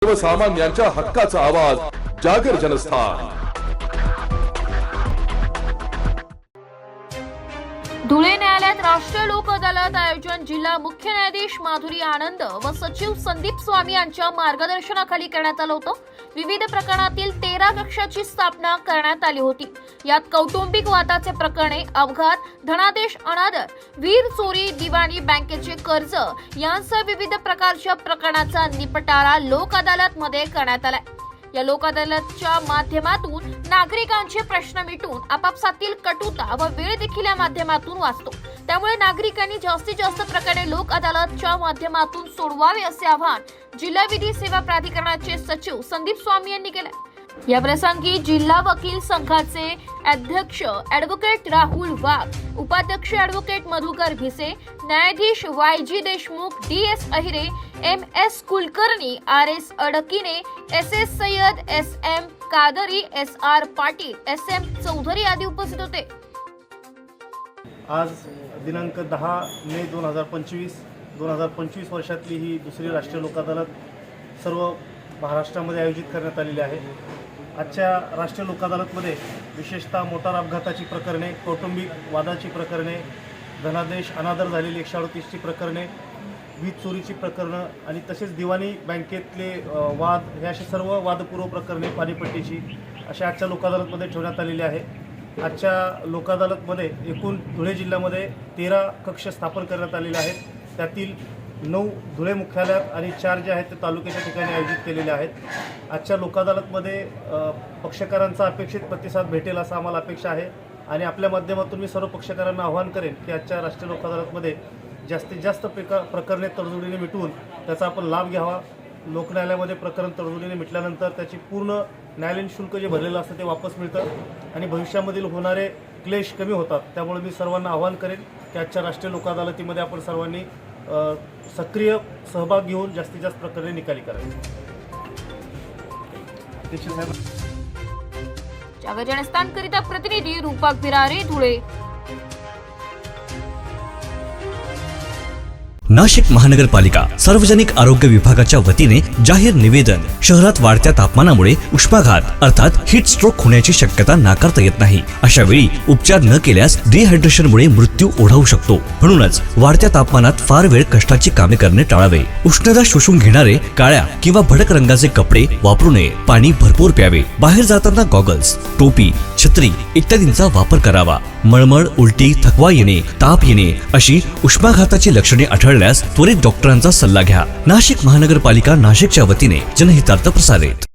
सर्वसामान्यांच्या हक्काचा आवाज जागर जनस्थान। धुळे न्यायालयात राष्ट्रीय लोक अदालत आयोजन जिल्हा मुख्य न्यायाधीश माधुरी आनंद व सचिव संदीप स्वामी यांच्या मार्गदर्शनाखाली करण्यात आलं होतं। विविध प्रकरणातील 13 कक्षाची स्थापना करण्यात आली होती। यात कौटुंबिक वादाचे प्रकरणे, अपघात, धनादेश अनादर, वीर चोरी, दिवाणी बँकेचे कर्ज यांसह विविध प्रकारच्या प्रकरणाचा निपटारा लोक अदालत मध्ये करण्यात आला। या लोक अदालतच्या माध्यमातून नागरिकांचे प्रश्न मिटून आपापसातील कटुता व वेळ देखील या माध्यमातून वाचतो। त्यामुळे नागरिकांनी जास्तीत जास्त प्रकरणे लोक अदालतच्या माध्यमातून सोडवावे असे आवाहन जिल्हा विधी सेवा प्राधिकरणाचे सचिव संदीप स्वामी यांनी केले। या प्रसंगी जिल्हा वकील संघाचे अध्यक्ष ॲडव्होकेट राहुल वाघ, उपाध्यक्ष ॲडव्होकेट मधुकर भिसे, न्यायाधीश YG Deshmukh, DS Ahire, MS Kulkarni, RS अडकिने, SS Syed, SM Qadri, SR Patil, SM Chaudhari आदी उपस्थित होते। आज दिनांक 10 मे 2025 वर्षातली ही दुसरी राष्ट्रीय लोक अदालत सर्व महाराष्ट्रामध्ये आयोजित करण्यात आलेली आहे। आजच्या राष्ट्रीय लोक अदालतमध्ये विशेषतः मोटार अपघाताची प्रकरणे, कौटुंबिक वादाची प्रकरणे, धनादेश अनादर झालेली 138ची प्रकरणे, वीज चोरीची प्रकरणं आणि तसेच दिवाणी बँकेतले वाद हे असे सर्व वादपूर्व प्रकरणे, पाणीपट्टीची अशा आजच्या लोक अदालतमध्ये ठेवण्यात आलेली आहे। आजच्या लोक अदालतमध्ये एकूण धुळे जिल्ह्यामध्ये 13 कक्ष स्थापन करण्यात आलेले आहेत। त्यातील 9 धुळे मुख्यालयात आणि 4 जे आहेत ते तालुक्याच्या ठिकाणी आयोजित केलेले आहेत। आजच्या लोक अदालतमध्ये पक्षकारांचा अपेक्षित प्रतिसाद भेटेल असं आम्हाला अपेक्षा आहे आणि आपल्या माध्यमातून मी सर्व पक्षकारांना आवाहन करेन की आजच्या राष्ट्रीय लोक अदालतमध्ये जास्तीत जास्त प्रकरणे तडजोडीने मिटवून त्याचा आपण लाभ घ्यावा। लोक न्यायालयामध्ये प्रकरण तडजोडीने मिटल्यानंतर त्याची पूर्ण न्यायालयीन शुल्क जे भरलेलं असतं ते वापस मिळतं आणि भविष्यामधील होणारे क्लेश कमी होतात। त्यामुळे मी सर्वांना आवाहन करेन की आजच्या राष्ट्रीय लोक अदालतीमध्ये आपण सर्वांनी सक्रिय सहभाग घेऊन जास्तीत जास्त प्रकरणे निकाली करावी। जागर जनस्थानकरिता प्रतिनिधी रूपक बिरारे, धुळे। नाशिक महानगरपालिका सार्वजनिक आरोग्य विभागाच्या वतीने जाहीर निवेदन। शहरात वाढत्या तापमानामुळे उष्माघात अर्थात हीट स्ट्रोक होण्याची शक्यता नाकारता येत नाही। अशा वेळी उपचार न केल्यास डिहायड्रेशनमुळे मृत्यू ओढावू शकतो। म्हणूनच वाढत्या तापमानात फार वेळ कष्टाची कामे करणे टाळावे। उष्णता शोषून घेणारे काळ्या किंवा भडक रंगाचे कपडे वापरू नये। पाणी भरपूर प्यावे। बाहेर जाताना गॉगल्स, टोपी, छत्री इत्यादींचा वापर करावा। मळमळ, उलटी, थकवा येणे, ताप येणे अशी उष्माघाताची लक्षणे आढळल्यास त्वरित डॉक्टरांचा सल्ला घ्या। नाशिक महानगरपालिका नाशिकच्या वतीने जनहितार्थ प्रसारित।